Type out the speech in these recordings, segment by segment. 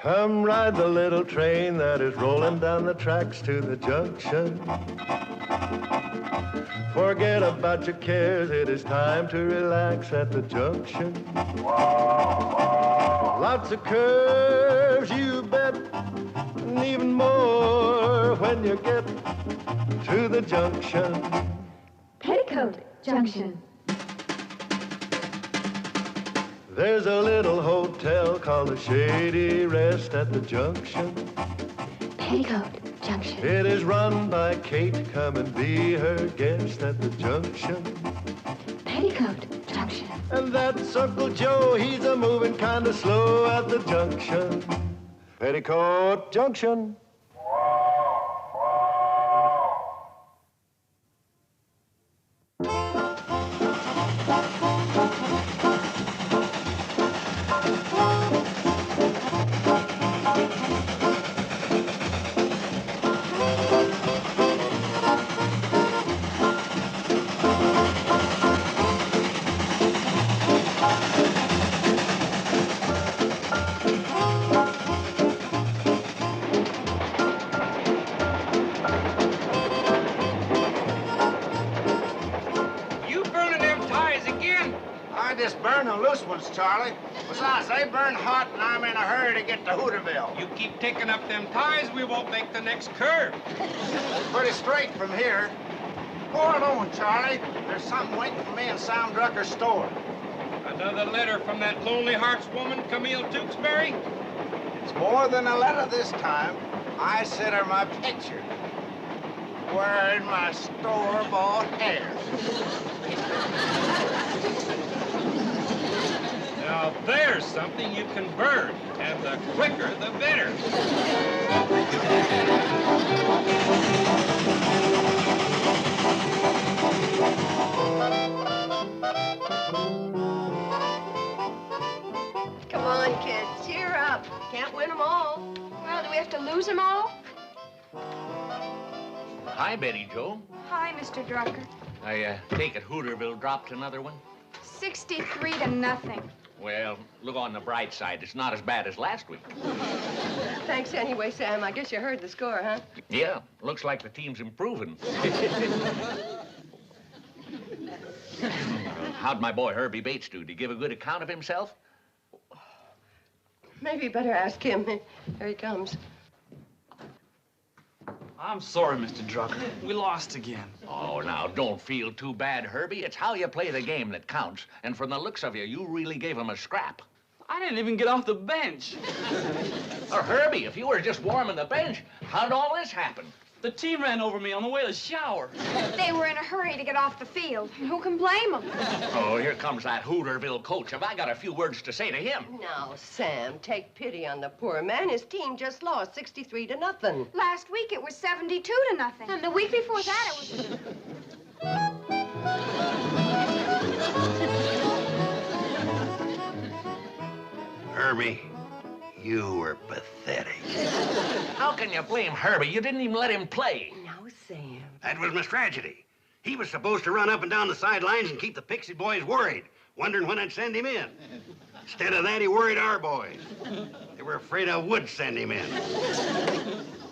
Come ride the little train that is rolling down the tracks to the junction. Forget about your cares, it is time to relax at the junction. Lots of curves, you bet, and even more when you get to the junction. Petticoat Junction. There's a little hotel called the Shady Rest at the junction. Petticoat Junction. It is run by Kate. Come and be her guest at the junction. Petticoat Junction. And that's Uncle Joe. He's a moving kind of slow at the junction. Petticoat Junction. Charlie. Besides, they burn hot and I'm in a hurry to get to Hooterville. You keep taking up them ties, we won't make the next curve. Pretty straight from here. Hold on, Charlie. There's something waiting for me in Sam Drucker's store. Another letter from that Lonely Hearts woman, Camille Tewksbury? It's more than a letter this time. I sent her my picture. Wearing my store-bought hair. Now, there's something you can burn, and the quicker, the better. Come on, kids, cheer up. Can't win them all. Well, do we have to lose them all? Hi, Betty Jo. Hi, Mr. Drucker. I take it Hooterville dropped another one? 63-0. Well, look on the bright side. It's not as bad as last week. Thanks anyway, Sam. I guess you heard the score, huh? Yeah, looks like the team's improving. How'd my boy Herbie Bates do? Did he give a good account of himself? Maybe you better ask him. Here he comes. I'm sorry, Mr. Drucker. We lost again. Oh, now, don't feel too bad, Herbie. It's how you play the game that counts. And from the looks of you, you really gave him a scrap. I didn't even get off the bench. Herbie, if you were just warming the bench, how'd all this happen? The team ran over me on the way to the shower. They were in a hurry to get off the field. Who can blame them? Oh, here comes that Hooterville coach. Have I got a few words to say to him? Now, Sam, take pity on the poor man. His team just lost 63-0. Last week it was 72-0. And the week before that it was... Herbie, you were pathetic. How can you blame Herbie? You didn't even let him play. Now, Sam. That was my tragedy. He was supposed to run up and down the sidelines and keep the Pixie boys worried, wondering when I'd send him in. Instead of that, he worried our boys. They were afraid I would send him in.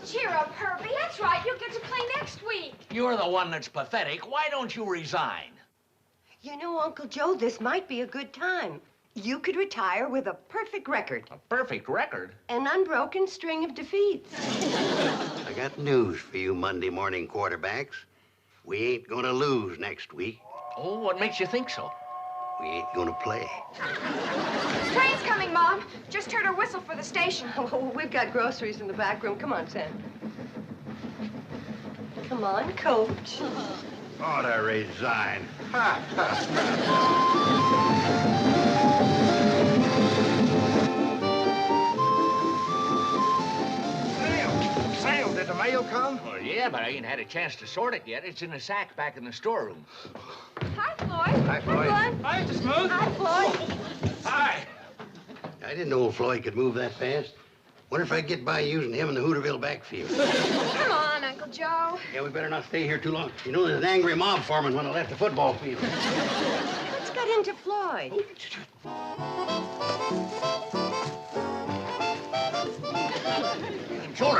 Cheer up, Herbie. That's right. You'll get to play next week. You're the one that's pathetic. Why don't you resign? You know, Uncle Joe, this might be a good time. You could retire with a perfect record. A perfect record? An unbroken string of defeats. I got news for you Monday morning quarterbacks. We ain't gonna lose next week. Oh, what makes you think so? We ain't gonna play. Train's coming, Mom. Just heard her whistle for the station. Oh, we've got groceries in the back room. Come on, Sam. Come on, Coach. Ought to resign. Ha, ha, Sam, did the mail come? Well, yeah, but I ain't had a chance to sort it yet. It's in a sack back in the storeroom. Hi, Floyd. Hi, Floyd. Hi, Mr. Smooth. Hi, Floyd. Hi. I didn't know Floyd could move that fast. Wonder if I could get by using him in the Hooterville backfield. Come on, Uncle Joe. Yeah, we better not stay here too long. You know, there's an angry mob foreman when I left the football field. What's got into Floyd?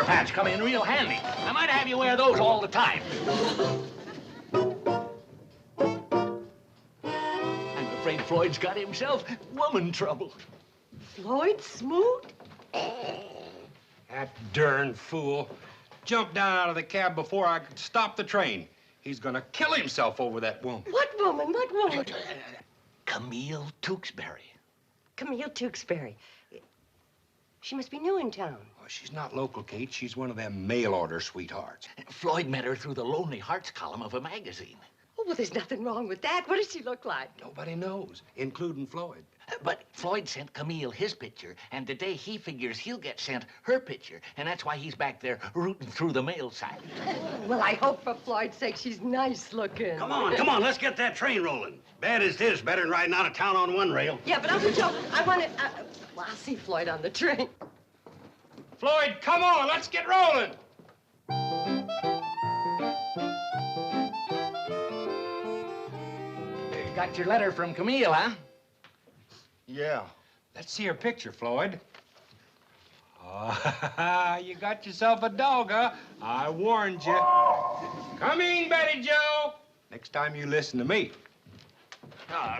hats come in real handy. I might have you wear those all the time. I'm afraid Floyd's got himself woman trouble. Floyd Smoot? That darn fool jumped down out of the cab before I could stop the train. He's gonna kill himself over that woman. What woman? What woman? Camille Tewksbury. Camille Tewksbury. She must be new in town. Oh, she's not local, Kate. She's one of them mail-order sweethearts. Floyd met her through the Lonely Hearts column of a magazine. Oh, well, there's nothing wrong with that. What does she look like? Nobody knows, including Floyd. But Floyd sent Camille his picture, and today he figures he'll get sent her picture, and that's why he's back there rooting through the mail sack. Well, I hope for Floyd's sake she's nice looking. Come on, let's get that train rolling. Bad as this, better than riding out of town on one rail. Yeah, but Uncle Joe, I want to... well, I'll see Floyd on the train. Floyd, come on, let's get rolling. Got your letter from Camille, huh? Yeah. Let's see her picture, Floyd. Oh, you got yourself a dog, huh? I warned you. Come in, Betty Joe. Next time you listen to me.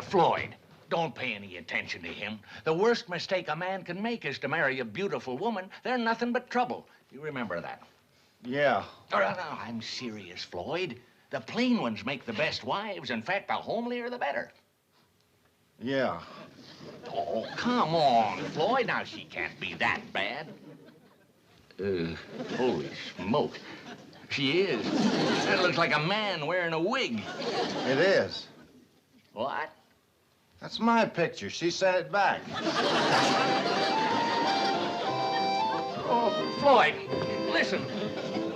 Floyd, don't pay any attention to him. The worst mistake a man can make is to marry a beautiful woman. They're nothing but trouble. You remember that? Yeah. Oh, no, I'm serious, Floyd. The plain ones make the best wives. In fact, the homelier, the better. Yeah. Oh, come on, Floyd. Now, she can't be that bad. Holy smoke. She is. That looks like a man wearing a wig. It is. What? That's my picture. She sent it back. Oh, Floyd, listen.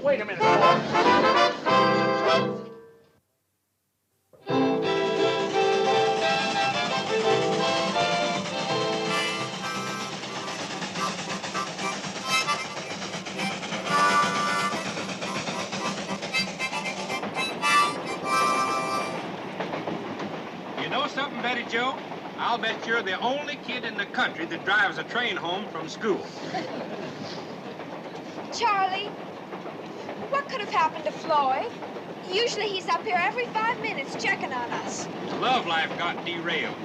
Wait a minute. You know something, Betty Joe? I'll bet you're the only kid in the country that drives a train home from school. Charlie, what could have happened to Floyd? Usually he's up here every 5 minutes checking on us. Love life got derailed.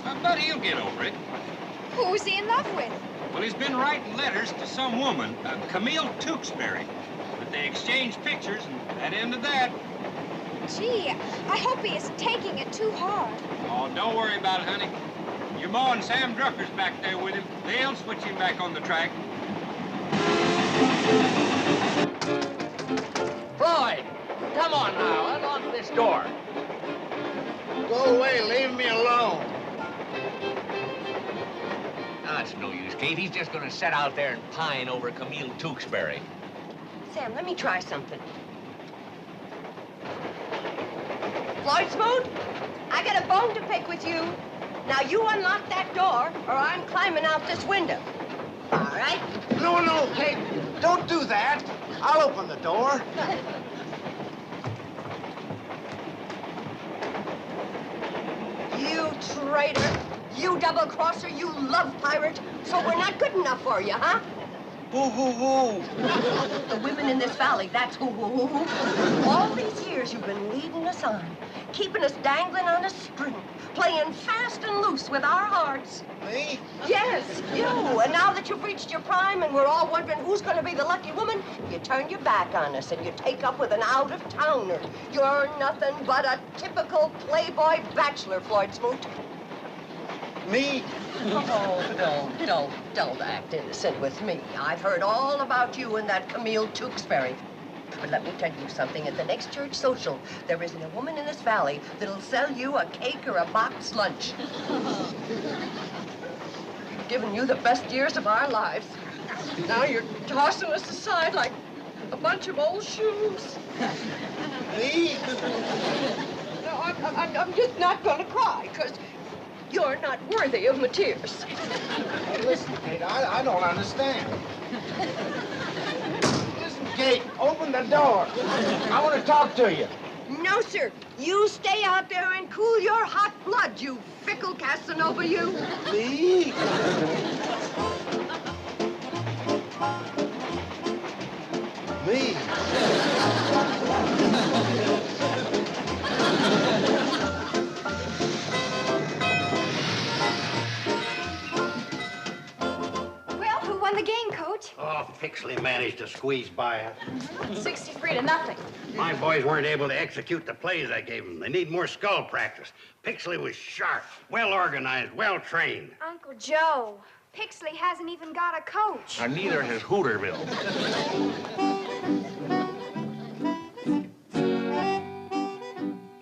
I bet he'll get over it. Who's he in love with? Well, he's been writing letters to some woman, Camille Tewksbury. But they exchanged pictures, and that ended that. Gee, I hope he isn't taking it too hard. Oh, don't worry about it, honey. Your ma and Sam Drucker's back there with him. They'll switch him back on the track. Floyd, come on now. Unlock this door. Go away, leave me alone. No, it's no use, Kate. He's just gonna sit out there and pine over Camille Tewksbury. Sam, let me try something. Floyd Smoot, I got a bone to pick with you. Now, you unlock that door, or I'm climbing out this window. All right? No, Kate, don't do that. I'll open the door. You traitor, you double-crosser, you love pirate. So we're not good enough for you, huh? Who? The women in this valley, that's who. All these years you've been leading us on, keeping us dangling on a string, playing fast and loose with our hearts. Me? Yes, you. And now that you've reached your prime and we're all wondering who's going to be the lucky woman, you turn your back on us and you take up with an out-of-towner. You're nothing but a typical playboy bachelor, Floyd Smoot. Me? Oh, don't act innocent with me. I've heard all about you and that Camille Tewksbury. But let me tell you something. At the next church social, there isn't a woman in this valley that'll sell you a cake or a box lunch. Giving you the best years of our lives. Now you're tossing us aside like a bunch of old shoes. Me? No, I'm just not going to cry, because you're not worthy of my tears. Hey, listen, Kate, I don't understand. Listen, Kate, open the door. I want to talk to you. No, sir. You stay out there and cool your hot blood, you fickle Casanova, you. Me? Oh, Pixley managed to squeeze by it. 63 to nothing. My boys weren't able to execute the plays I gave them. They need more skull practice. Pixley was sharp, well-organized, well-trained. Uncle Joe, Pixley hasn't even got a coach. And neither has Hooterville.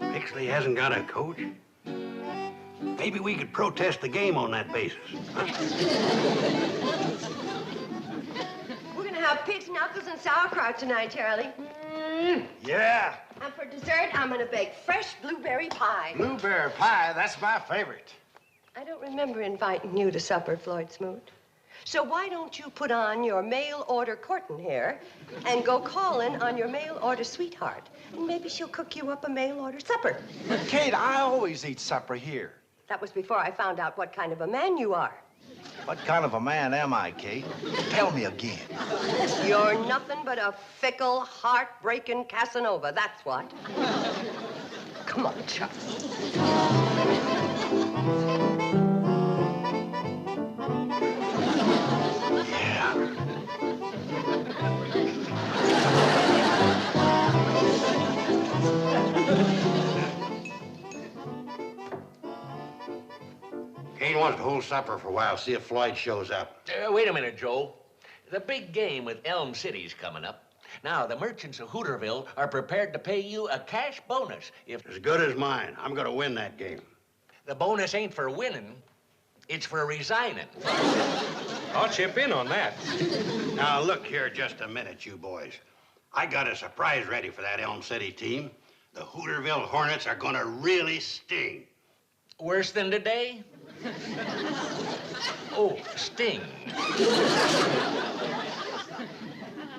Pixley hasn't got a coach? Maybe we could protest the game on that basis. Huh? We're gonna have pig's knuckles and sauerkraut tonight, Charlie. Yeah. And for dessert, I'm gonna bake fresh blueberry pie. Blueberry pie, that's my favorite. I don't remember inviting you to supper, Floyd Smoot. So why don't you put on your mail-order courting hair and go calling on your mail-order sweetheart? And maybe she'll cook you up a mail-order supper. Kate, I always eat supper here. That was before I found out what kind of a man you are. What kind of a man am I, Kate? Tell me again. You're nothing but a fickle, heartbreaking Casanova, that's what. Come on, Charlie. Kate wants to hold supper for a while, see if Floyd shows up. Wait a minute, Joe. The big game with Elm City's coming up. Now, the merchants of Hooterville are prepared to pay you a cash bonus if... As good as mine. I'm going to win that game. The bonus ain't for winning, it's for resigning. I'll chip in on that. Now, look here just a minute, you boys. I got a surprise ready for that Elm City team. The Hooterville Hornets are going to really sting. Worse than today? Oh, sting.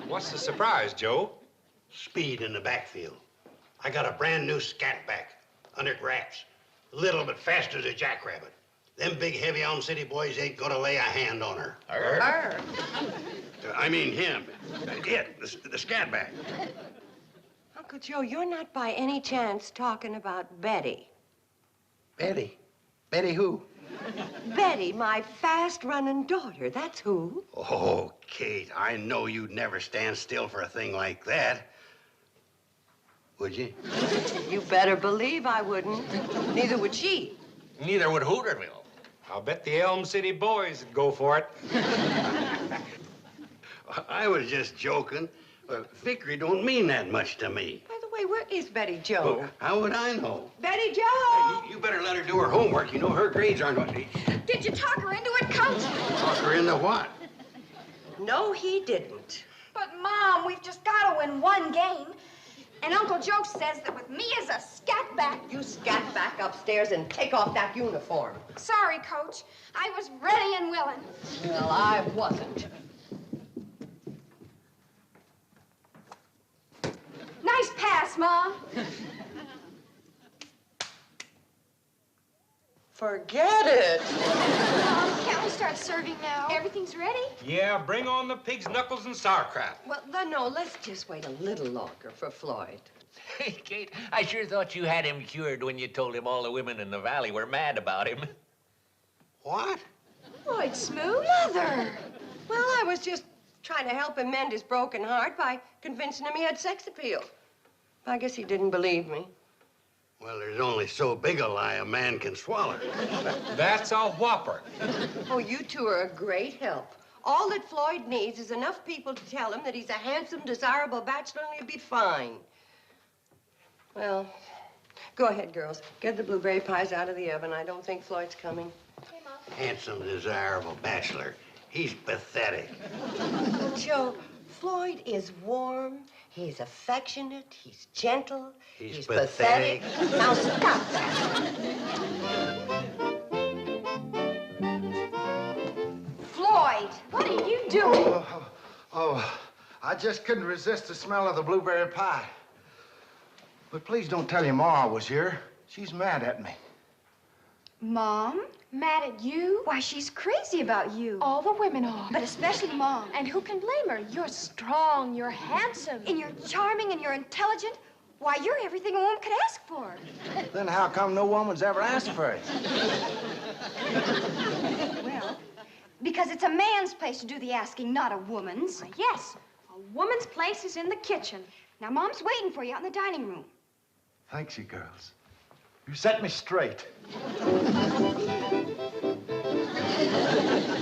What's the surprise, Joe? Speed in the backfield. I got a brand new scat back, under wraps. Little but fast as a jackrabbit. Them big, heavy Elm City boys ain't gonna lay a hand on her. Arr. I mean him. The scat back. Uncle Joe, you're not by any chance talking about Betty. Betty? Betty who? Betty, my fast-running daughter, that's who. Oh, Kate, I know you'd never stand still for a thing like that. Would you? You better believe I wouldn't. Neither would she. Neither would Hooterville. I'll bet the Elm City boys would go for it. I was just joking. Victory don't mean that much to me. By the way, where is Betty Joe? Well, how would I know? Betty Joe! You better let her do her homework. You know her grades aren't what they... Did you talk her into it, Coach? Talk her into what? No, he didn't. But, Mom, we've just got to win one game. And Uncle Joe says that with me as a scat back... You scat back upstairs and take off that uniform. Sorry, Coach. I was ready and willing. Well, I wasn't. Nice pass, Mom. Forget it. Can't we start serving now? Everything's ready? Yeah, bring on the pig's knuckles and sauerkraut. Well, then, no, let's just wait a little longer for Floyd. Hey, Kate, I sure thought you had him cured when you told him all the women in the valley were mad about him. What? Floyd Smoot? Mother. Well, I was just trying to help him mend his broken heart by convincing him he had sex appeal. I guess he didn't believe me. Well, there's only so big a lie a man can swallow. That's a whopper. Oh, you two are a great help. All that Floyd needs is enough people to tell him that he's a handsome, desirable bachelor and he'll be fine. Well, go ahead, girls. Get the blueberry pies out of the oven. I don't think Floyd's coming. Hey, Mom. Handsome, desirable bachelor. He's pathetic. Oh, Joe, Floyd is warm, he's affectionate, he's gentle, He's pathetic. pathetic. Now stop that. Floyd, what are you doing? I just couldn't resist the smell of the blueberry pie. But please don't tell your Ma I was here. She's mad at me. Mom? Mad at you? Why, she's crazy about you. All the women are. But especially Mom. And who can blame her? You're strong, you're handsome. And you're charming and you're intelligent. Why, you're everything a woman could ask for. Then how come no woman's ever asked for it? Well, because Because it's a man's place to do the asking, not a woman's. Yes, a woman's place is in the kitchen. Now, Mom's waiting for you out in the dining room. Thanks, you girls. You set me straight.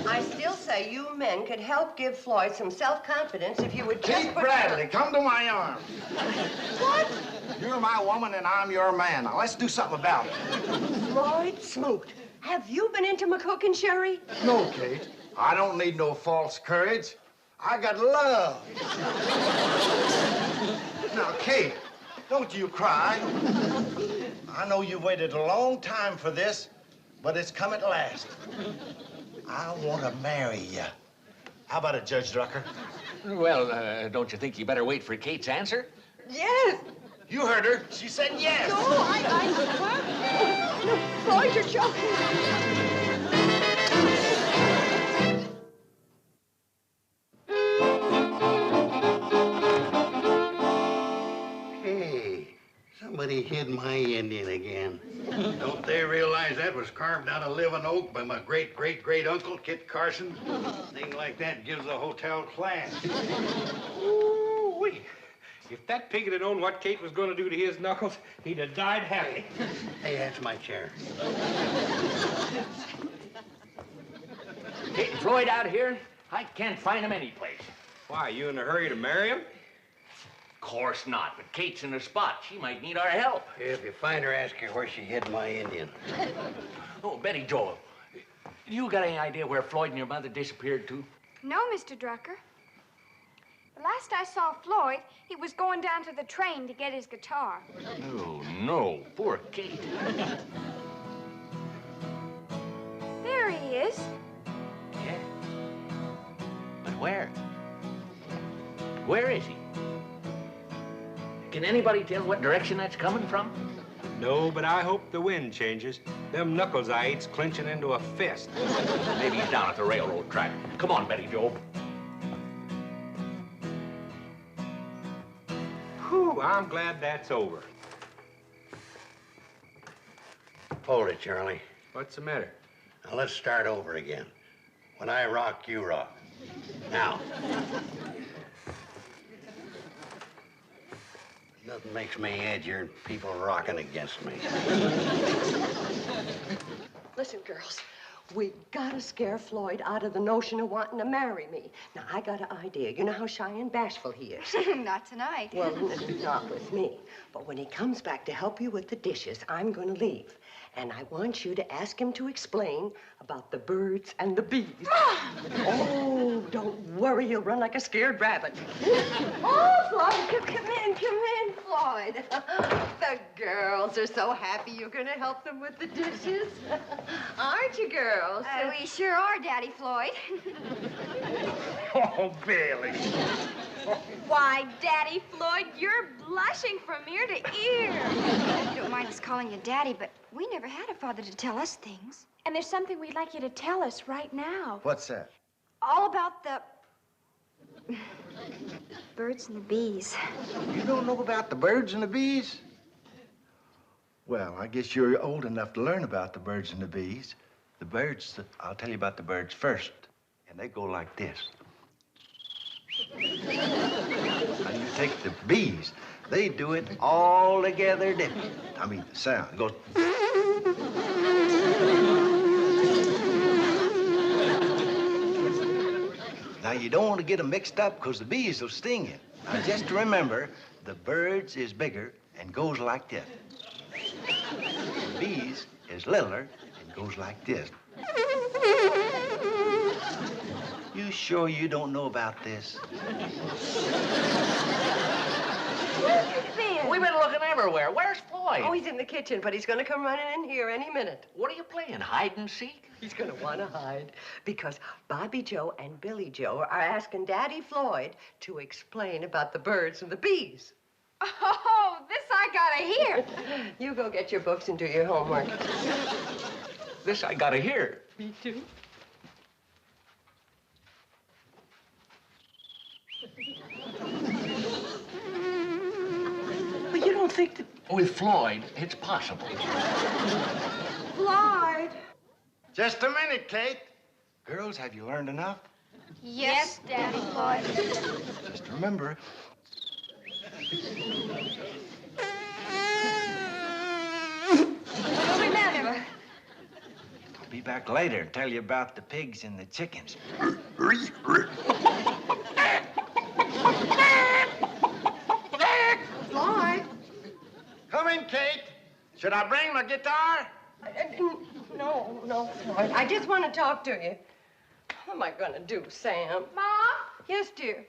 I still say you men could help give Floyd some self-confidence if you would just... Kate Bradley, come to my arms. What? You're my woman and I'm your man. Now, let's do something about it. Floyd Smoot, have you been into McCook and Sherry? No, Kate. I don't need no false courage. I got love. Now, Kate, don't you cry. I know you've waited a long time for this, but it's come at last. I want to marry you. How about it, Judge Drucker? Well, don't you think you better wait for Kate's answer? Yes. You heard her. She said yes. No, Floyd, you're joking. Hey, somebody hid my Indian again. Don't they realize that was carved out of living oak by my great-great-great-uncle, Kit Carson? Thing like that gives the hotel class. Ooh-wee. If that pig had known what Kate was going to do to his knuckles, he'd have died happy. Hey, that's my chair. Kate and Floyd out here? I can't find them anyplace. Why, you in a hurry to marry him? Of course not, but Kate's in a spot. She might need our help. If you find her, ask her where she hid my Indian. Oh, Betty Joel, you got any idea where Floyd and your mother disappeared to? No, Mr. Drucker. The last I saw Floyd, he was going down to the train to get his guitar. Oh, no. Poor Kate. There he is. Yeah? But where? Where is he? Can anybody tell what direction that's coming from? No, but I hope the wind changes. Them knuckles I eat's clenching into a fist. Maybe he's down at the railroad track. Come on, Betty Joel. Whew, I'm glad that's over. Hold it, Charlie. What's the matter? Now, let's start over again. When I rock, you rock. Now. Nothing makes me edgier than people rocking against me. Listen, girls, we gotta scare Floyd out of the notion of wanting to marry me. Now, I got an idea. You know how shy and bashful he is. Not tonight. Well, not with me. But when he comes back to help you with the dishes, I'm gonna leave. And I want you to ask him to explain about the birds and the bees. Oh, don't worry. He'll run like a scared rabbit. Oh, Floyd, come in, Floyd. The girls are so happy you're gonna help them with the dishes. Aren't you, girls? We sure are, Daddy Floyd. Oh, Bailey. Why, Daddy Floyd, you're blushing from ear to ear. You don't mind us calling you Daddy, but we never had a father to tell us things. And there's something we'd like you to tell us right now. What's that? All about the birds and the bees. You don't know about the birds and the bees? Well, I guess you're old enough to learn about the birds and the bees. The birds, I'll tell you about the birds first. And they go like this. Now, you take the bees, they do it all together different. I mean, the sound goes... Now, you don't want to get them mixed up because the bees will sting you. Now, just remember, the birds is bigger and goes like this. The bees is littler and goes like this. You sure you don't know about this? We've been looking everywhere. Where's Floyd? Oh, he's in the kitchen, but he's gonna come running in here any minute. What are you playing, hide and seek? He's gonna wanna hide because Bobby Joe and Billy Joe are asking Daddy Floyd to explain about the birds and the bees. Oh, this I gotta hear. You go get your books and do your homework. This I gotta hear. Me too. But you don't think that with Floyd, it's possible. Floyd. Just a minute, Kate. Girls, have you learned enough? Yes, Daddy Floyd. Just remember. Remember. I'll be back later and tell you about the pigs and the chickens. Floyd. Come in, Kate. Should I bring my guitar? No, Floyd. I just want to talk to you. What am I going to do, Sam? Mom? Yes, dear.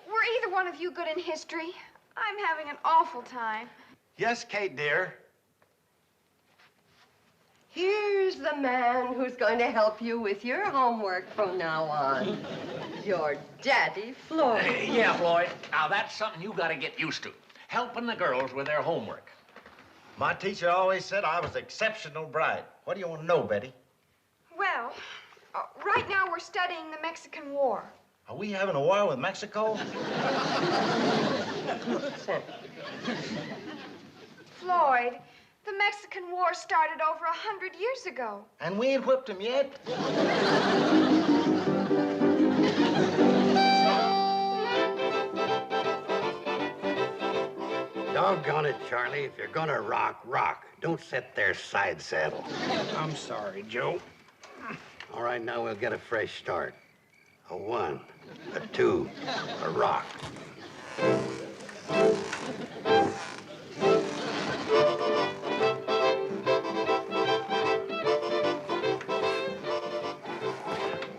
Were either one of you good in history? I'm having an awful time. Yes, Kate, dear. Here's the man who's going to help you with your homework from now on. Your daddy, Floyd. Yeah, Floyd. Now, that's something you got to get used to. Helping the girls with their homework. My teacher always said I was exceptional bright. What do you want to know, Betty? Well, right now we're studying the Mexican War. Are we having a war with Mexico? Floyd, the Mexican War started over 100 years ago. And we ain't whipped them yet? Doggone it, Charlie. If you're gonna rock, rock. Don't sit there side saddle. I'm sorry, Joe. All right, now we'll get a fresh start. A 1, a 2, a rock.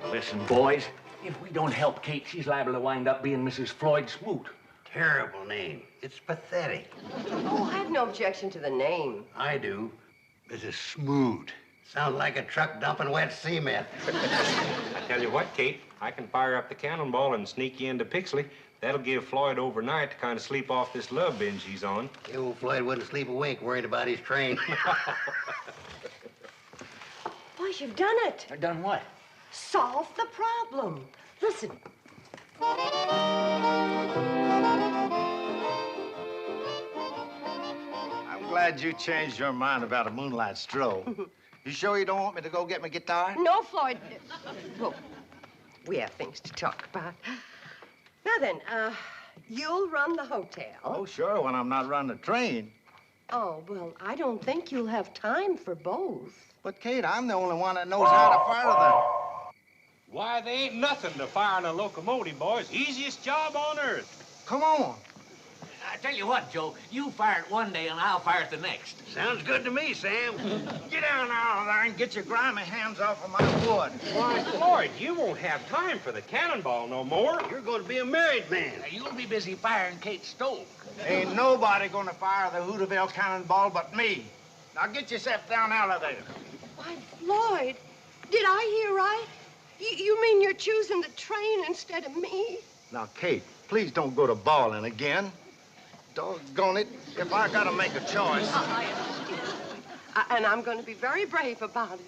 Listen, boys, if we don't help Kate, she's liable to wind up being Mrs. Floyd Smoot. Terrible name. It's pathetic. Oh, I have no objection to the name. I do. Mrs. Smoot. Sounds like a truck dumping wet cement. I tell you what, Kate, I can fire up the cannonball and sneak you into Pixley. That'll give Floyd overnight to kind of sleep off this love binge he's on. The old Floyd wouldn't sleep a wink worried about his train. Boy, you've done it. I've done what? Solve the problem. Listen. I'm glad you changed your mind about a moonlight stroll. You sure you don't want me to go get my guitar? No, Floyd. Look, we have things to talk about. Now then, you'll run the hotel. Oh, sure, when I'm not running the train. Oh, well, I don't think you'll have time for both. But, Kate, I'm the only one that knows how to fire the... Why, they ain't nothing to firing a locomotive, boys. Easiest job on earth. Come on. I tell you what, Joe, you fire it one day and I'll fire it the next. Sounds good to me, Sam. Get down out of there and get your grimy hands off of my wood. Why, Floyd, you won't have time for the cannonball no more. You're going to be a married man. Now, you'll be busy firing Kate's stove. Ain't nobody gonna fire the Hooterville cannonball but me. Now get yourself down out of there. Why, Floyd, did I hear right? You mean you're choosing the train instead of me? Now, Kate, please don't go to bawling again. Doggone it, if I gotta make a choice. I understand. And I'm going to be very brave about it.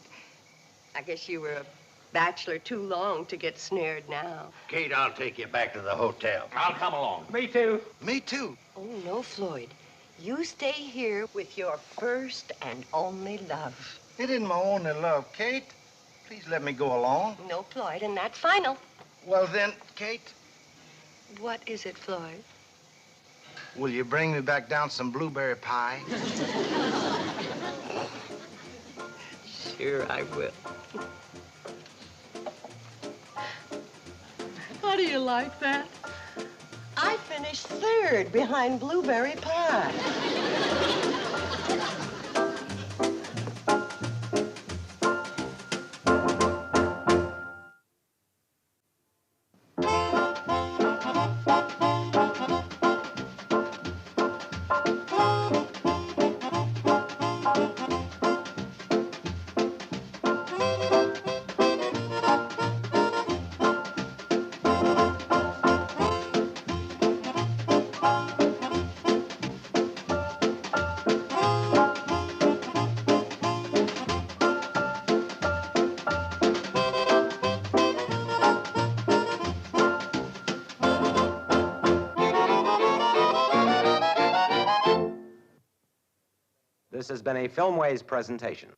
I guess you were a bachelor too long to get snared now. Kate, I'll take you back to the hotel. I'll come along. Me too. Me too. Oh, no, Floyd. You stay here with your first and only love. It isn't my only love, Kate. Please let me go along. No, Floyd, and that's final. Well then, Kate, What is it, Floyd? will you bring me back down some blueberry pie? Sure, I will. How do you like that? I finished third behind blueberry pie. This has been a Filmways presentation.